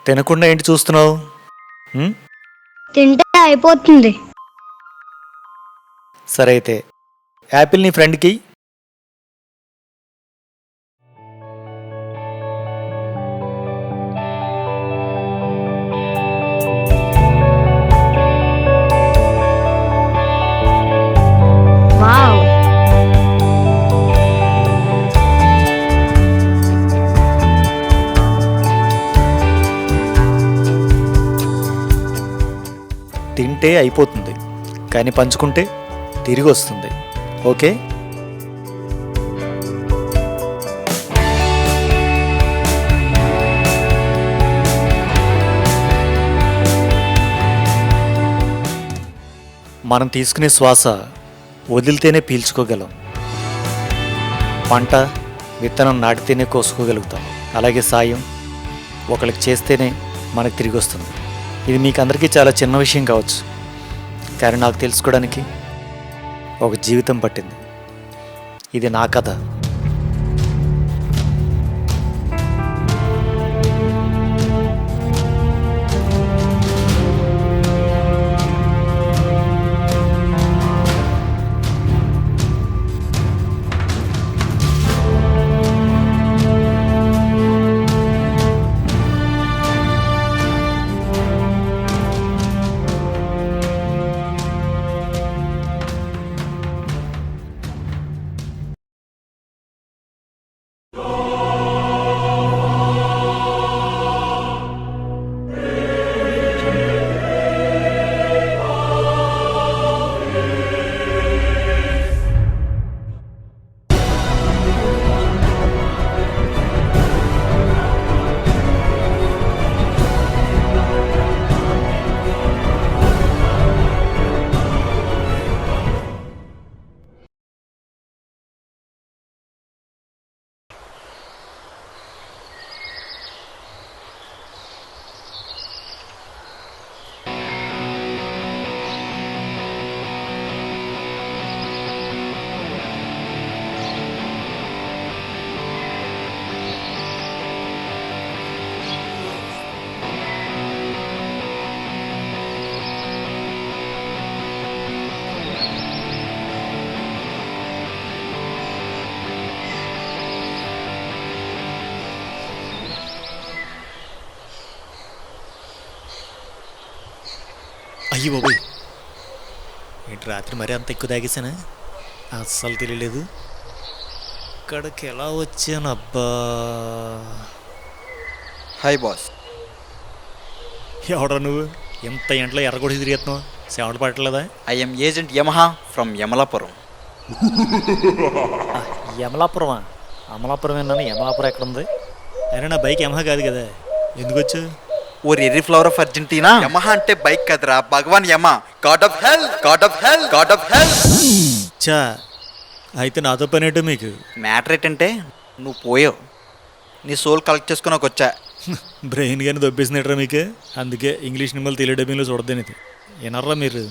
తినకుండా ఏంటి చూస్తున్నావు? ఉమ్, తింటే అయిపోతుంది. సరే అయితే యాపిల్ నీ ఫ్రెండ్కి. వావ్. తింటే అయిపోతుంది, కానీ పంచుకుంటే తిరిగి వస్తుంది. ఓకే. మనం తీసుకునే శ్వాస వదిలితేనే పీల్చుకోగలం. పంట విత్తనం నాటితేనే కోసుకోగలుగుతాం. అలాగే సాయం ఒకరికి చేస్తేనే మనకు తిరిగి వస్తుంది. ఇది మీకు అందరికీ చాలా చిన్న విషయం కావచ్చు, కానీ నాకు తెలుసుకోవడానికి ఒక జీవితం పట్టింది. ఇది నా కథ. అయ్యి బాబోయ్, ఏంటి రాత్రి మరీ అంత ఎక్కువ తాగేసానా? అస్సలు తెలియలేదు. ఇక్కడికి ఎలా వచ్చాను అబ్బా? Hi boss. ఎవడా నువ్వు? ఎంత ఎంట్లో ఎర్రగొడి తిరిగేస్తున్నావు? సేవలు పడట్లేదా? I'm agent Yamaha from Yamalapuram. యమలాపురమా? అమలాపురం విన్నాను, యమలాపురం ఎక్కడ ఉంది? అయినా నా బైక్ యమహా కాదు కదా, ఎందుకు వచ్చు? ఓ ఎర్రీ ఫ్లవర్ ఆఫ్ అర్జెంటీనా. యమహా అంటే బైక్ కదరా, భగవాన్ Yama, god of hell, god of hell, god of hell. చా, అయితే నాతో పని ఏంటో మీకు? మ్యాటర్ ఏంటంటే నువ్వు పోయావు, నీ సోల్ కలెక్ట్ చేసుకుని వచ్చా. బ్రెయిన్ కానీ దొబ్బేసినట్రా మీకు, అందుకే ఇంగ్లీష్ నిమ్మలు తెలియ డబ్బింగ్లో చూడద్దని. వినర్రా మీరు?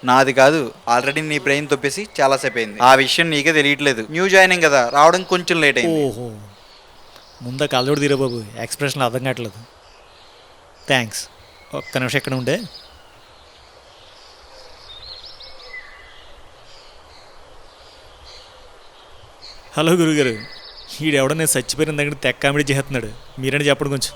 నాది కాదు, ఆల్రెడీ నీ బ్రెయిన్ తొప్పేసి చాలాసేపు అయింది. ఆ విషయం నీకే తెలియట్లేదు. న్యూ జాయినింగ్ కదా, రావడం కొంచెం లేట్ అయింది. ఓహో, ముందా కళ్ళోడు తీరా బాబు, ఎక్స్ప్రెషన్ అర్థం కావట్లేదు. థ్యాంక్స్. ఒక్క నిమిషం ఎక్కడ ఉండే. హలో గురుగారు, ఈడెవడో నేను చచ్చిపోయిన దగ్గర తెక్క కామెడీ చేస్తున్నాడు, మీరని చెప్పండి కొంచెం.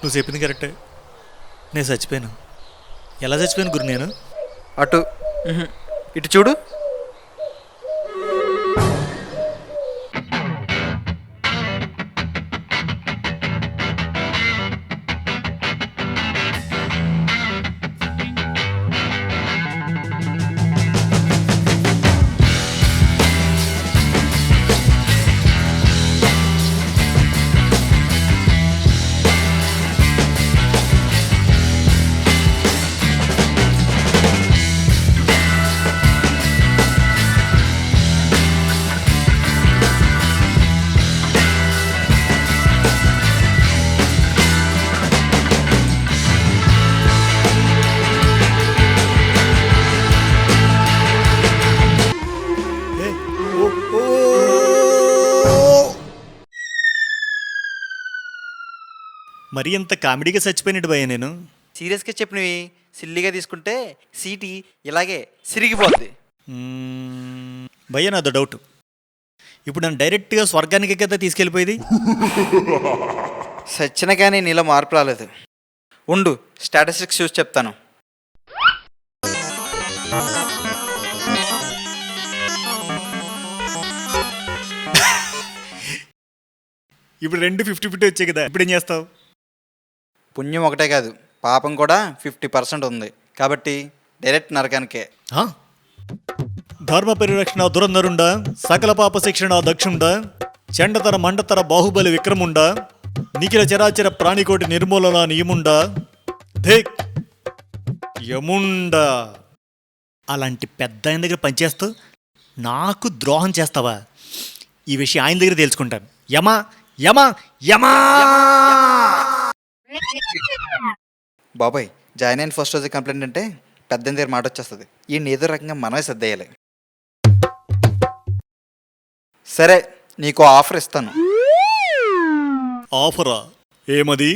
నువ్వు చెప్పింది కరెక్టే, నేను చచ్చిపోయాను. ఎలా చచ్చిపోయాను గురు నేను? అటు ఇటు చూడు. మరి ఎంత కామెడీగా చచ్చిపోయినట్టు భయ్యా నేను. సీరియస్గా చెప్పినవి సిల్లిగా తీసుకుంటే సీటీ ఇలాగే సిరిగిపోద్ది. భయ్యా నాదో డౌట్. ఇప్పుడు నన్ను డైరెక్ట్గా స్వర్గానికి కదా తీసుకెళ్ళిపోయేది? సచ్చిన కానీ నీలో మార్పు రాలేదు. ఉండు, స్టాటిస్టిక్స్ చూసి చెప్తాను. ఇప్పుడు 2 50-50 వచ్చాయి కదా, ఇప్పుడు ఏం చేస్తావు? పుణ్యం ఒకటే కాదు, పాపం కూడా 50% ఉంది. కాబట్టి డైరెక్ట్ నరకానికే. ధర్మ పరిరక్షణ దురంధరుండా, సకల పాప శిక్షణ దక్షుండా, చెండతర మండతర బాహుబలి విక్రముండా, నిఖిల చరాచర ప్రాణికోటి నిర్మూలన నియముండా, ధిక్ యముండా. అలాంటి పెద్ద ఆయన దగ్గర పనిచేస్తూ నాకు ద్రోహం చేస్తావా? ఈ విషయం ఆయన దగ్గర తెలుసుకుంటాను. యమా యమా యమా. బాబాయ్, జాయిన్ అయిన ఫస్ట్ రోజు కంప్లైంట్ అంటే పెద్ద దగ్గర మాట వచ్చేస్తుంది. ఈ ఏదో రకంగా మనమే సర్దేయాలి. సరే, నీకు ఆఫర్ ఇస్తాను. ఆఫరా? ఏమది?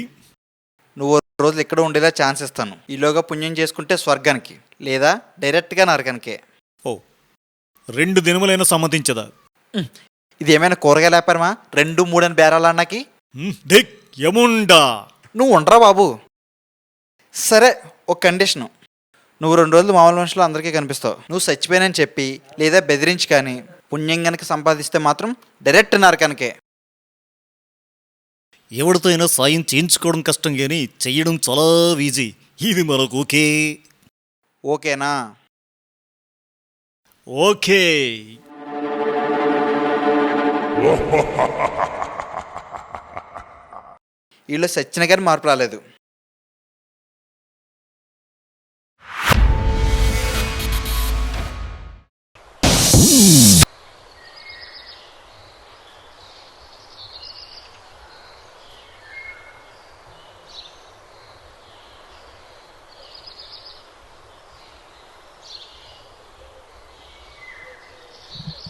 నువ్వు రోజులు ఇక్కడ ఉండేలా ఛాన్స్ ఇస్తాను. ఈలోగా పుణ్యం చేసుకుంటే స్వర్గానికి, లేదా డైరెక్ట్గా నరకానికే. ఓ, 2 దినములైనా సమ్మతించదా? ఇది ఏమైనా కూరగాయల వ్యాపారమా? 2-3 అని బేరాలా అన్నాకి? ధిక్ యముండా. నువ్వు ఉండరా బాబు. సరే, ఒక కండిషను. నువ్వు 2 రోజులు మామూలు మనుషులు అందరికీ కనిపిస్తావు. నువ్వు చచ్చిపోయానని చెప్పి లేదా బెదిరించి కానీ పుణ్యం కనుక సంపాదిస్తే మాత్రం డైరెక్ట్ నరకానికే. ఎవరితో అయినా సాయం చేయించుకోవడం కష్టం కానీ చెయ్యడం చాలా ఈజీ. ఇది మనకు ఓకే. ఓకేనా? ఓకే. వీళ్ళు సచ్చిన కానీ మార్పు రాలేదు.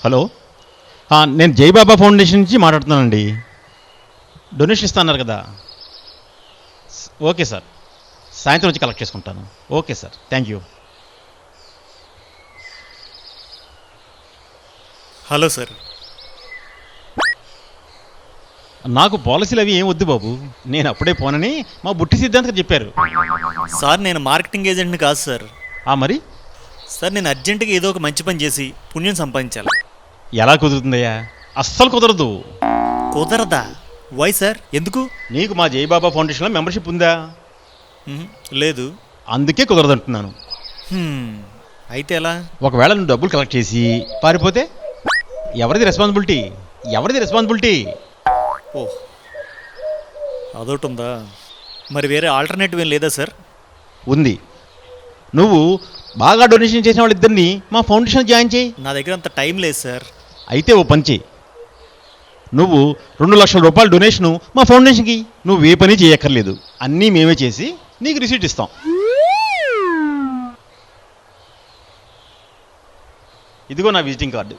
హలో, నేను జైబాబా ఫౌండేషన్ నుంచి మాట్లాడుతున్నానండి. డొనేషన్ ఇస్తున్నారు కదా? ఓకే సార్, సాయంత్రం వచ్చి కలెక్ట్ చేసుకుంటాను. Okay sir, thank you. Hello sir. నాకు పాలసీలు అవి ఏం వద్దు బాబు, నేను అప్పుడే పోనని మా బుట్టి సిద్ధాంత్ గారు చెప్పారు. సార్, నేను మార్కెటింగ్ ఏజెంట్ని కాదు సార్. మరి సార్, నేను అర్జెంటుగా ఏదో ఒక మంచి పని చేసి పుణ్యం సంపాదించాలి. ఎలా కుదురుతుందయ్యా? అస్సలు కుదరదు. కుదరదా? వై సార్, ఎందుకు? నీకు మా జైబాబా ఫౌండేషన్లో మెంబర్షిప్ ఉందా? లేదు. అందుకే కుదరదంటున్నాను. అయితే ఎలా? ఒకవేళ నువ్వు డబ్బులు కలెక్ట్ చేసి పారిపోతే ఎవరిది రెస్పాన్సిబిలిటీ? ఓ, అదొకటి ఉందా? మరి వేరే ఆల్టర్నేటివ్ ఏం లేదా సార్? ఉంది. నువ్వు బాగా డొనేషన్ చేసిన వాళ్ళిద్దరిని మా ఫౌండేషన్ జాయిన్ చేయి. నా దగ్గర అంత టైం లేదు సార్. అయితే ఓ పని చేయి, నువ్వు 2 లక్షల రూపాయలు డొనేషను మా ఫౌండేషన్కి. నువ్వు ఏ పని చేయక్కర్లేదు, అన్నీ మేమే చేసి నీకు రిసీట్ ఇస్తాం. ఇదిగో నా విజిటింగ్ కార్డు.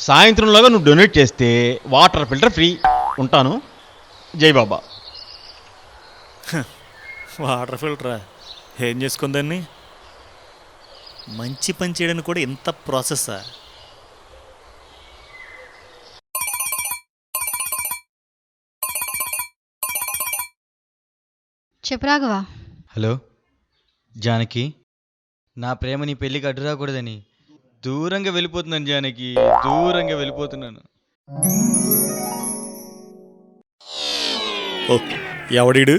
సాయంత్రంలోగా నువ్వు డొనేట్ చేస్తే వాటర్ ఫిల్టర్ ఫ్రీ. ఉంటాను. జై బాబా. వాటర్ ఫిల్టరా? ఏం చేసుకుందాన్ని? మంచి పని చేయడానికి కూడా ఇంత ప్రాసెస్సా? చెప్పు రాఘవా. హలో జానకి, నా ప్రేమ నీ పెళ్ళికి అడ్డు రాకూడదని దూరంగా వెళ్ళిపోతున్నాను జానకి, దూరంగా వెళ్ళిపోతున్నాను. ఎవడీడు?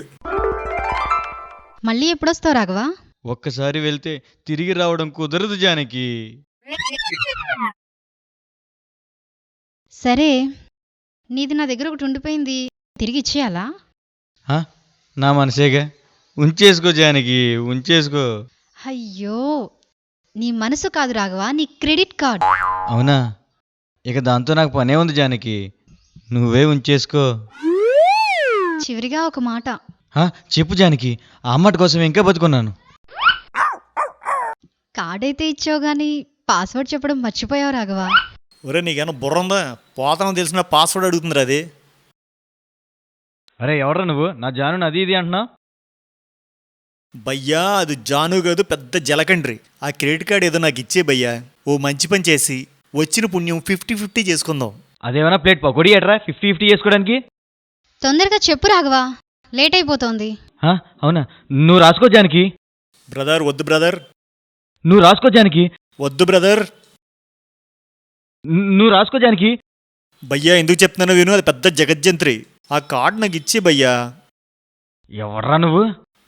మళ్ళీ ఎప్పుడొస్తావు రాఘవా? ఒక్కసారి వెళ్తే తిరిగి రావడం కుదరదు జానకి. సరే, నీది నా దగ్గర ఒకటి ఉండిపోయింది, తిరిగి ఇచ్చేయాలా? నా మనసేగా, ఉంచేసుకో జానకి, ఉంచేసుకో. అయ్యో, నీ మనసు కాదు రాఘవా, నీ క్రెడిట్ కార్డ్. అవునా? ఇక దాంతో నాకు పనే ఉంది జానకి, నువ్వే ఉంచేసుకో. చివరిగా ఒక మాట. చెప్పు జానకి, ఆ అమ్మటి కోసం ఇంకా బతుకున్నాను. కార్డ్ అయితే ఇచ్చావు గానీ పాస్వర్డ్ చెప్పడం మర్చిపోయావు రాఘవా. ఒరే, నీకేమన్నా బుర్ర ఉందా? పోతానో తెలిసిన పాస్వర్డ్ అడుగుతుందిరా అది. అరే ఎవడ్రా నువ్వు? నా జాను అది ఇది అంటున్నావు. భయ్యా అది జాను కాదు, పెద్ద జలకండ్రి. ఆ క్రెడిట్ కార్డ్ ఏదో నాకు ఇచ్చే భయ్యా. ఓ మంచి పని చేసి వచ్చిన పుణ్యం 50-50 చేసుకుందాం. అదేమన్నా ప్లేట్ పకోడీ ఎట్రా 50-50 చేసుకోవడానికి? తొందరగా చెప్పు రాఘవా, లేట్ అయిపోతోంది. అవునా? నువ్వు రాసుకో జానకి. బ్రదర్ వద్దు బ్రదర్. నువ్వు రాసుకో జానకి. వద్దు బ్రదర్. నువ్వు రాసుకో జానకి. భయ్యా ఎందుకు చెప్తున్నానో విను, అది పెద్ద జగజ్జంత్రి. ఆ కార్డ్ నాకు ఇచ్చే భయ్యా. ఎవడ్రా నువ్వు?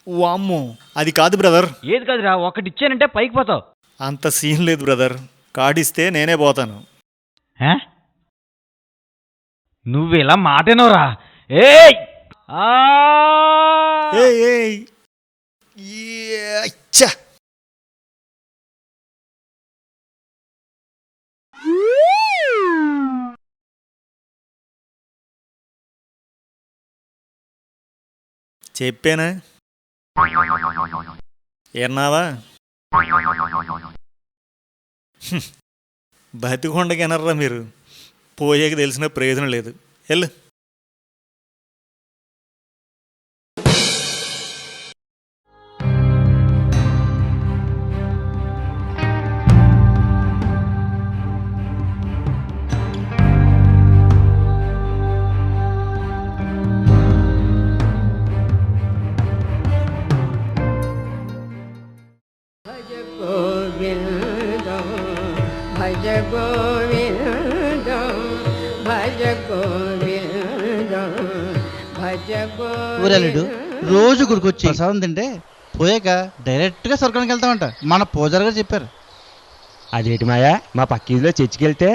వామ్మో అది కాదు బ్రదర్. ఏది కాదురా, ఒకటి ఇచ్చానంటే పైకి పోతావు. అంత సీన్ లేదు బ్రదర్. కార్డ్ ఇస్తే నేనే పోతాను. నువ్వు ఇలా మాటేనోరా? ఏయ్ ఏయ్ ఏయ్ అచ్చా. చెప్పానా ఏన్నావా? బతికొండకి ఎనర్రా మీరు. పోయేకి తెలిసిన ప్రయోజనం లేదు. వెళ్ళు. భజ గోవిందం భజ గోవిందం భజ ఊరెళ్ళుడు రోజు గుడికొచ్చి ప్రసాదం తింటే పోయాక డైరెక్ట్గా స్వర్గానికి వెళ్తామంట. మన పూజారి గారు చెప్పారు. అదేంటి మాయా, మా పక్కీలో చర్చికి వెళ్తే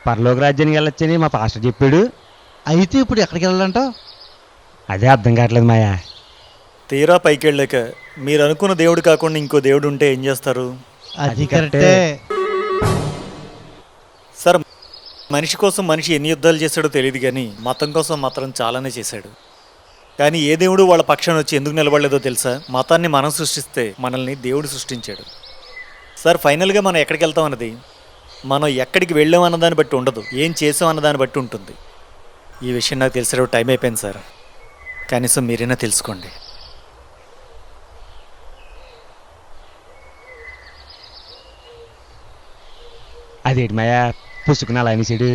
పరలోక రాజ్యానికి వెళ్ళొచ్చని మా పాస్టర్ చెప్పాడు. అయితే ఇప్పుడు ఎక్కడికి వెళ్ళాలంటావు? అదే అర్థం కావట్లేదు మాయా. తీరా పైకి వెళ్ళాక మీరు అనుకున్న దేవుడు కాకుండా ఇంకో దేవుడు ఉంటే ఏం చేస్తారు? అది కరెక్టే సార్, మనిషి కోసం మనిషి ఎన్ని యుద్ధాలు చేశాడో తెలియదు, కానీ మతం కోసం మాత్రం చాలానే చేశాడు. కానీ ఏ దేవుడు వాళ్ళ పక్షాన్ని వచ్చి ఎందుకు నిలబడలేదో తెలుసా? మతాన్ని మనం సృష్టిస్తే మనల్ని దేవుడు సృష్టించాడు. సార్, ఫైనల్గా మనం ఎక్కడికి వెళ్తాం అన్నది మనం ఎక్కడికి వెళ్ళాం అన్నదాన్ని బట్టి ఉండదు, ఏం చేసాం అన్నదాన్ని బట్టి ఉంటుంది. ఈ విషయం నాకు తెలిసే టైం అయిపోయింది సార్. కనీసం మీరైనా తెలుసుకోండి. అదేంటి మాయా, పుసుకుని అలా అనేసాడు.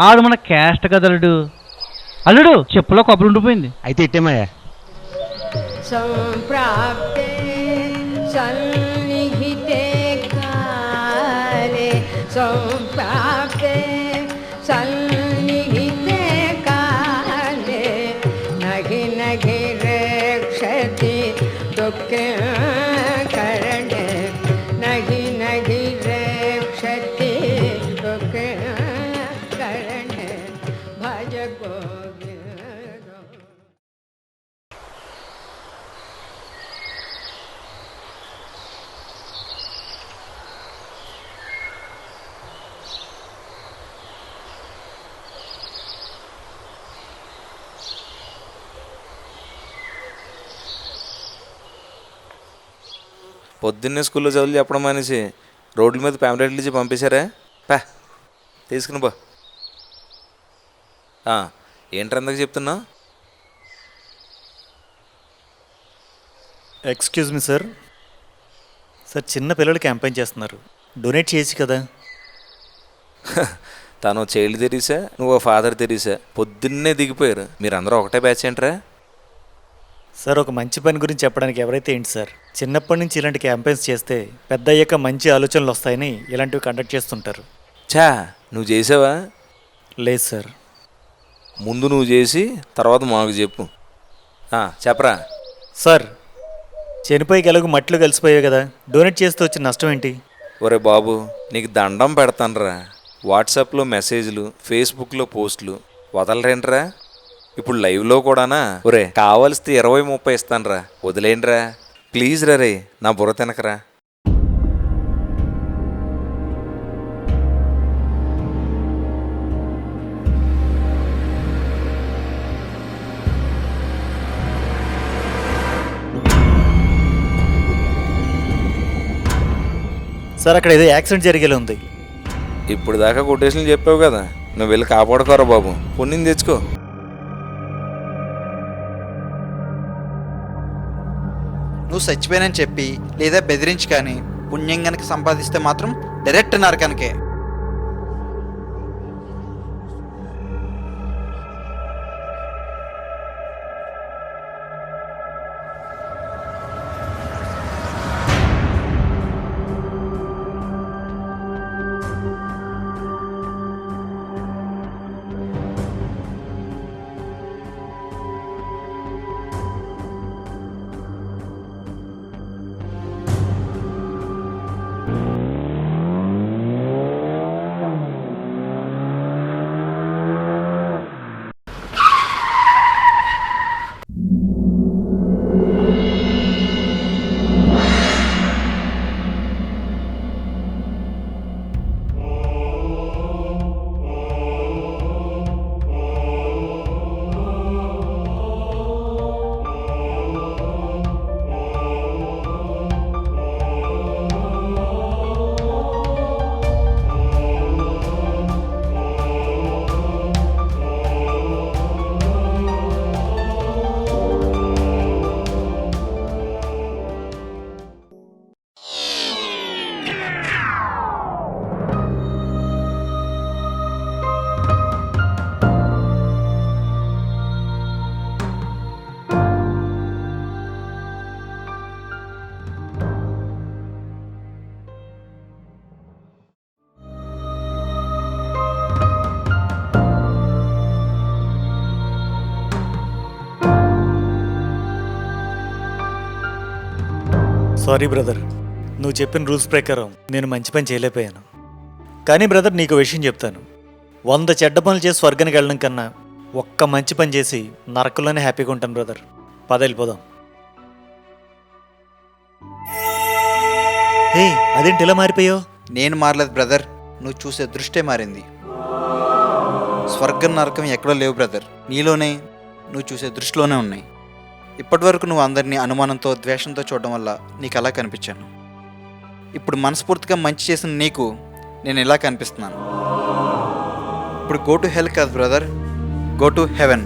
ఆడు మన క్యాస్ట్ కదలుడు. అల్లుడు చెప్పులో కొబ్బరి ఉండిపోయింది. అయితే ఇట్టే మాయా. సంప్రాప్తే సన్నిహితే కాలే సంప్రాప్తే సన్నిహితే కాలే నహి నహి రక్షతి దుఃఖే కరణే నహి నహి రక్షతి దుఃఖే కరణే భజ గోవిందం. పొద్దున్నే స్కూల్లో చదువులు చెప్పడం మానేసి రోడ్ల మీద ప్యాంప్లెట్లు ఇచ్చి పంపేశారా? పా తీసుకుని బా. ఏంట్రా ఎందుకు చెప్తున్నావు? Excuse me sir. సార్, చిన్న పిల్లలు క్యాంపెయిన్ చేస్తున్నారు, డొనేట్ చేయొచ్చు కదా? తను చైల్డ్ తెరీసా, నువ్వు ఫాదర్ తెరీసా, పొద్దున్నే దిగిపోయారు. మీరందరూ ఒకటే బ్యాచ్ ఏంట్రా? సార్, ఒక మంచి పని గురించి చెప్పడానికి ఎవరైతే ఏంటి సార్, చిన్నప్పటి నుంచి ఇలాంటి క్యాంపెయిన్స్ చేస్తే పెద్ద అయ్యాక మంచి ఆలోచనలు వస్తాయని ఇలాంటివి కండక్ట్ చేస్తుంటారు. చా, నువ్వు చేసావా? లేదు సార్. ముందు నువ్వు చేసి తర్వాత మాకు చెప్పు. చెప్పరా. సార్, చనిపోయి ఎలాగో మట్టిలో కలిసిపోయావు కదా, డొనేట్ చేస్తే వచ్చిన నష్టం ఏంటి? ఒరే బాబు, నీకు దండం పెడతానురా. వాట్సాప్లో మెసేజ్లు, ఫేస్బుక్లో పోస్టులు వదలరేంట్రా? ఇప్పుడు లైవ్లో కూడానా? ఒరే, కావాల్సితే 20-30 ఇస్తానురా, వదిలేండిరా ప్లీజ్. రే నా బుర్ర తినకరా. సార్, అక్కడ ఏదో యాక్సిడెంట్ జరిగేలా ఉంది. ఇప్పుడు దాకా కొటేషన్లు చెప్పావు కదా, నువ్వు వెళ్ళి కాపాడుకోరా బాబు, పుణ్యం తెచ్చుకో. నువ్వు చచ్చిపోయానని చెప్పి లేదా బెదిరించి కానీ పుణ్యం కనుక సంపాదిస్తే మాత్రం డైరెక్ట్ నరకానికే. సారీ బ్రదర్, నువ్వు చెప్పిన రూల్స్ ప్రకారం నేను మంచి పని చేయలేకపోయాను. కానీ బ్రదర్, నీకు విషయం చెప్తాను. 100 చెడ్డ పనులు చేసి స్వర్గానికి వెళ్ళడం కన్నా ఒక్క మంచి పని చేసి నరకంలోనే హ్యాపీగా ఉంటాను బ్రదర్. పద వెళ్ళిపోదాం. హే, అదేంటి ఇలా మారిపోయావు? నేను మారలేదు బ్రదర్, నువ్వు చూసే దృష్టే మారింది. స్వర్గం నరకం ఎక్కడో లేవు బ్రదర్, నీలోనే, నువ్వు చూసే దృష్టిలోనే ఉన్నాయి. ఇప్పటి వరకు నువ్వు అందరినీ అనుమానంతో ద్వేషంతో చూడడం వల్ల నీకు అలా కనిపించాను. ఇప్పుడు మనస్ఫూర్తిగా మంచి చేసిన నీకు నేను ఇలా కనిపిస్తున్నాను. ఇప్పుడు గో టు హెల్ కాదు బ్రదర్, గో టు హెవెన్.